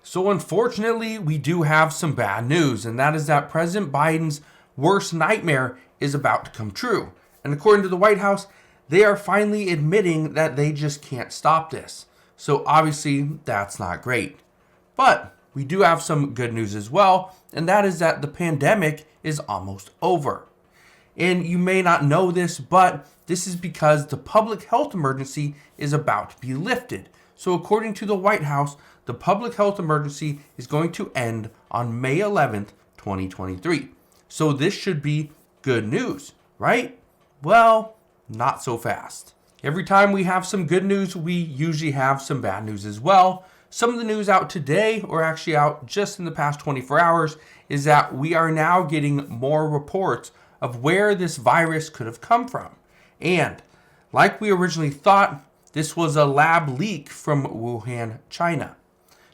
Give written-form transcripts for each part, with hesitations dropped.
So unfortunately, we do have some bad news, and that is that President Biden's worst nightmare is about to come true. And according to the White House, they are finally admitting that they just can't stop this. So obviously, that's not great. But we do have some good news as well, and that is that the pandemic is almost over. And you may not know this, but this is because the public health emergency is about to be lifted. So according to the White House, the public health emergency is going to end on May 11th, 2023. So this should be good news, right? Well, not so fast. Every time we have some good news, we usually have some bad news as well. Some of the news out today, or actually out just in the past 24 hours, is that we are now getting more reports of where this virus could have come from. And like we originally thought, this was a lab leak from Wuhan, China.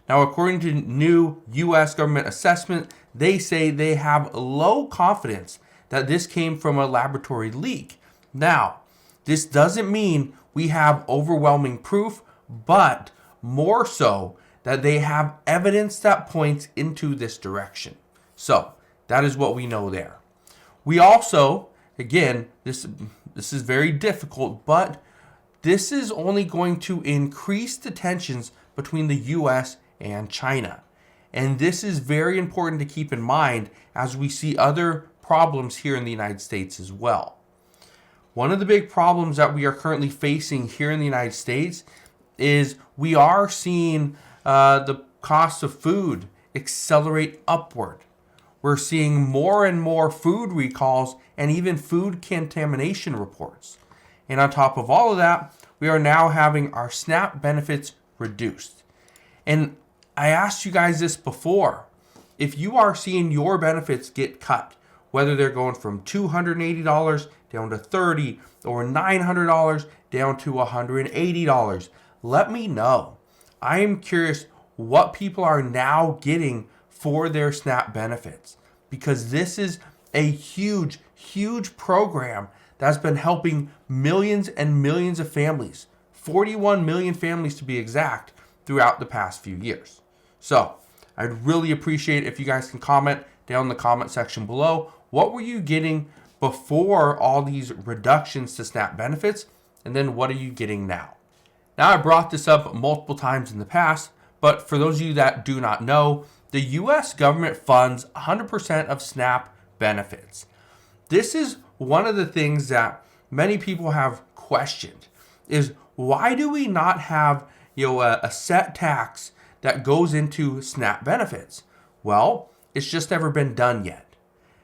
Now, according to new U.S. government assessment, they say they have low confidence that this came from a laboratory leak. Now, this doesn't mean we have overwhelming proof, but more so that they have evidence that points into this direction. So, that is what we know there. We also, again, this is very difficult, but this is only going to increase the tensions between the U.S. and China. And this is very important to keep in mind as we see other problems here in the United States as well. One of the big problems that we are currently facing here in the United States is we are seeing the cost of food accelerate upward. We're seeing more and more food recalls and even food contamination reports. And on top of all of that, we are now having our SNAP benefits reduced. And I asked you guys this before. If you are seeing your benefits get cut, whether they're going from $280 down to $30 or $900 down to $180, let me know. I am curious what people are now getting for their SNAP benefits, because this is a huge, huge program that's been helping millions and millions of families, 41 million families to be exact, throughout the past few years. So I'd really appreciate if you guys can comment down in the comment section below. What were you getting before all these reductions to SNAP benefits? And then what are you getting now? Now, I brought this up multiple times in the past, but for those of you that do not know, the U.S. government funds 100% of SNAP benefits. This is one of the things that many people have questioned, is why do we not have a set tax that goes into SNAP benefits? Well, it's just never been done yet.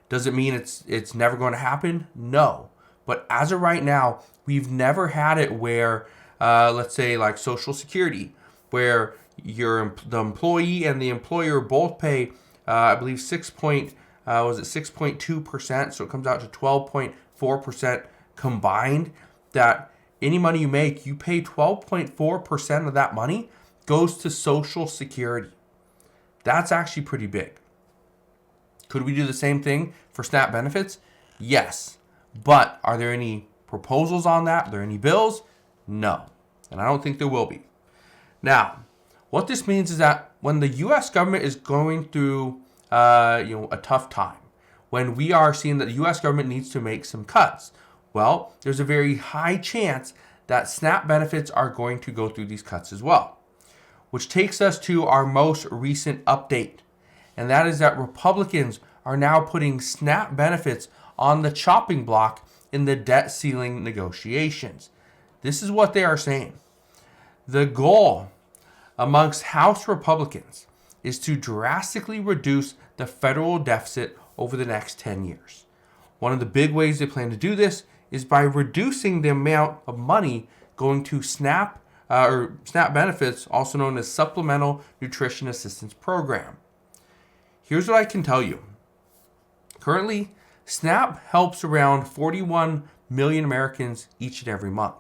Does it mean it's never going to happen? No. But as of right now, we've never had it where, let's say like Social Security, where the employee and the employer both pay, I believe 6.2%, so it comes out to 12.4% combined, that any money you make, you pay 12.4% of that money goes to Social Security. That's actually pretty big. Could we do the same thing for SNAP benefits? Yes. But are there any proposals on that? Are there any bills? No. And I don't think there will be. Now, what this means is that when the U.S. government is going through a tough time, when we are seeing that the U.S. government needs to make some cuts, well, there's a very high chance that SNAP benefits are going to go through these cuts as well. Which takes us to our most recent update. And that is that Republicans are now putting SNAP benefits on the chopping block in the debt ceiling negotiations. This is what they are saying. The goal amongst House Republicans is to drastically reduce the federal deficit over the next 10 years. One of the big ways they plan to do this is by reducing the amount of money going to SNAP benefits, also known as Supplemental Nutrition Assistance Program. Here's what I can tell you. Currently, SNAP helps around 41 million Americans each and every month.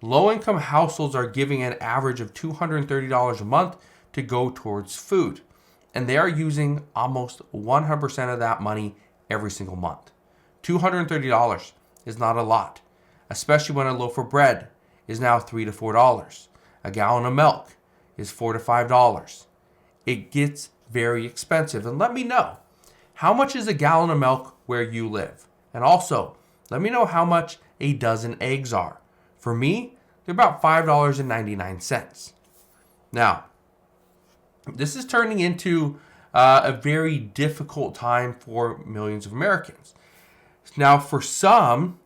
Low-income households are giving an average of $230 a month to go towards food, and they are using almost 100% of that money every single month. $230 is not a lot, especially when a loaf of bread is now $3 to $4. A gallon of milk is $4 to $5. it gets very expensive. And let me know, how much is a gallon of milk where you live? And also, let me know how much a dozen eggs are. For me, they're about $5.99. Now, this is turning into a very difficult time for millions of Americans. Now, for some,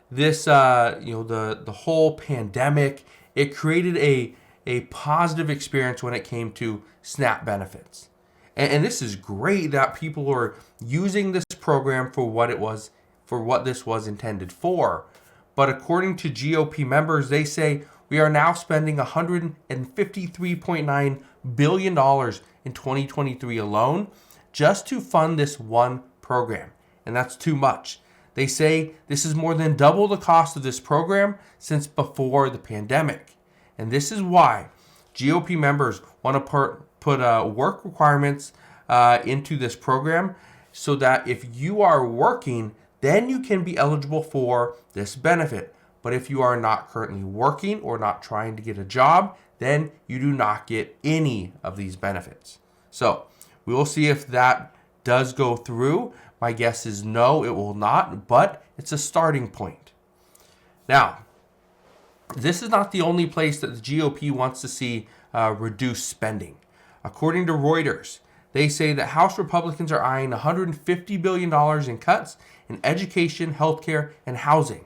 this the whole pandemic, it created a positive experience when it came to SNAP benefits. And this is great that people are using this program for what this was intended for. But according to GOP members, they say we are now spending $153.9 billion in 2023 alone just to fund this one program. And that's too much. They say this is more than double the cost of this program since before the pandemic. And this is why GOP members want to put work requirements into this program so that if you are working, then you can be eligible for this benefit. But if you are not currently working or not trying to get a job, then you do not get any of these benefits. So we will see if that does go through. My guess is no, it will not, but it's a starting point. Now, this is not the only place that the GOP wants to see reduced spending. According to Reuters, they say that House Republicans are eyeing $150 billion in cuts in education, healthcare, and housing.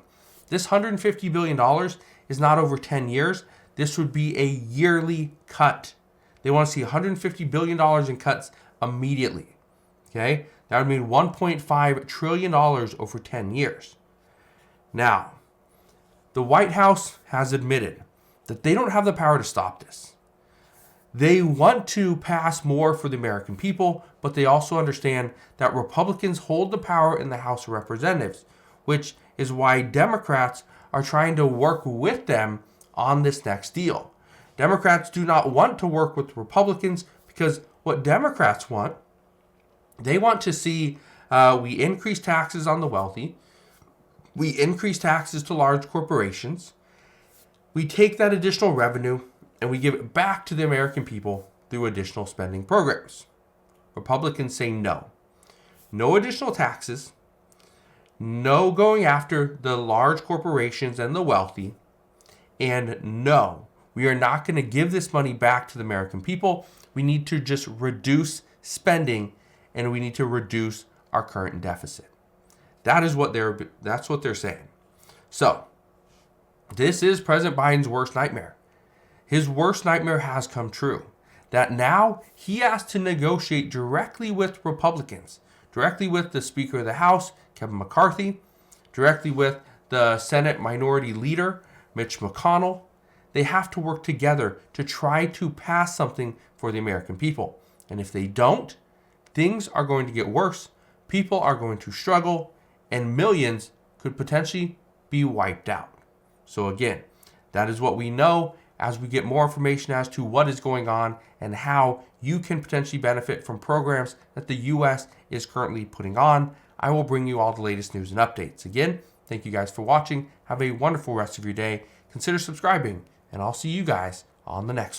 This $150 billion is not over 10 years. This would be a yearly cut. They want to see $150 billion in cuts immediately. Okay? That would mean $1.5 trillion over 10 years. Now, the White House has admitted that they don't have the power to stop this. They want to pass more for the American people, but they also understand that Republicans hold the power in the House of Representatives, which is why Democrats are trying to work with them on this next deal. Democrats do not want to work with Republicans because what Democrats want, they want to see we increase taxes on the wealthy, we increase taxes to large corporations, we take that additional revenue and we give it back to the American people through additional spending programs. Republicans say no. No additional taxes, no going after the large corporations and the wealthy, and no, we are not going to give this money back to the American people. We need to just reduce spending and we need to reduce our current deficit. That's what they're saying. So, this is President Biden's worst nightmare. His worst nightmare has come true. That now he has to negotiate directly with Republicans, directly with the Speaker of the House, Kevin McCarthy, directly with the Senate Minority Leader, Mitch McConnell. They have to work together to try to pass something for the American people. And if they don't, things are going to get worse. People are going to struggle, and millions could potentially be wiped out. So again, that is what we know. As we get more information as to what is going on and how you can potentially benefit from programs that the U.S. is currently putting on, I will bring you all the latest news and updates. Again, thank you guys for watching. Have a wonderful rest of your day. Consider subscribing, and I'll see you guys on the next one.